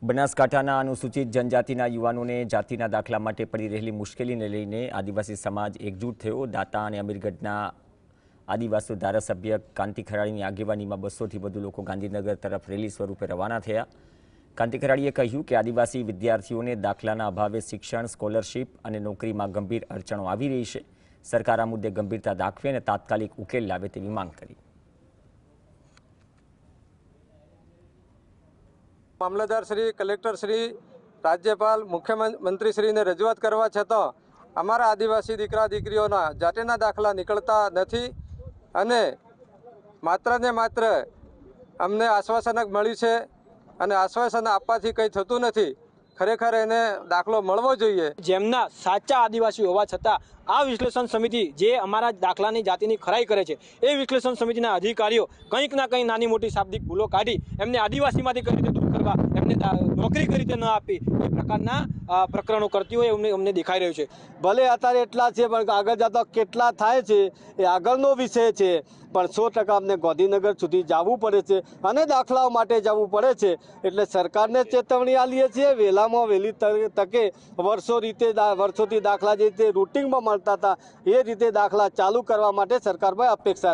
બનાસકાંઠાના અનુસૂચિત જનજાતિના યુવાનોને જાતિના દાખલા માટે પડી રહેલી મુશ્કેલીને લઈને આદિવાસી સમાજ એકજૂટ થયો। દાંતા અને અમીરગઢના આદિવાસી ધારાસભ્ય કાંતિ ખરાડીની આગેવાનીમાં 200થી વધુ લોકો ગાંધીનગર તરફ રેલી સ્વરૂપે રવાના થયા। કાંતિ ખરાડીએ કહ્યું કે આદિવાસી વિદ્યાર્થીઓને દાખલાના અભાવે શિક્ષણ, સ્કોલરશીપ અને નોકરીમાં ગંભીર અડચણો આવી રહી છે। સરકાર આ મુદ્દે ગંભીરતા દાખવે અને તાત્કાલિક ઉકેલ લાવે તેવી માંગ કરી। मामलतदार श्री, कलेक्टर श्री, राज्यपाल, मुख्यमंत्री श्री ने रजूआत करवा छतां अमारा आदिवासी दीकरा दीकरीओना जातिना दाखला निकलता नथी अने मात्र ने मात्र अमने आश्वासनक मळ्युं छे अने आश्वासन आपवाथी कंई थतुं नथी। खरेखर एने दाखलो मळवो जोईए। जेमना साचा आदिवासी होवा छतां आ विश्लेषण समिति जे अमारा दाखलानी जातिनी खराई करे छे ए विश्लेषण समितिना अधिकारीओ कंईक ना कंई नानी मोटी शाब्दिक भूलो काढी एमने आदिवासीमांथी कई रीते दूर करवा, एमने नौकरी कई रीते न आपी ए प्रकारना प्रकरणो करती होय अમને દેખાઈ રહ્યું છે। भले अत्यारे एटला छे पण आगळ जता केटला थाय छे ए आगळनो विषय छे, पण 100% अमने गांधीनगर सुधी जावुं पड़े छे अने दाखलाओ माटे जवुं पड़े छे। एटले सरकारने चेतवणी आलीए छे वेलामां वेली तके वर्षोथी दाखला जे रीते रूटिंगमां मळता हता ए रीते दाखला चालू करवा माटे सरकार पर अपेक्षा।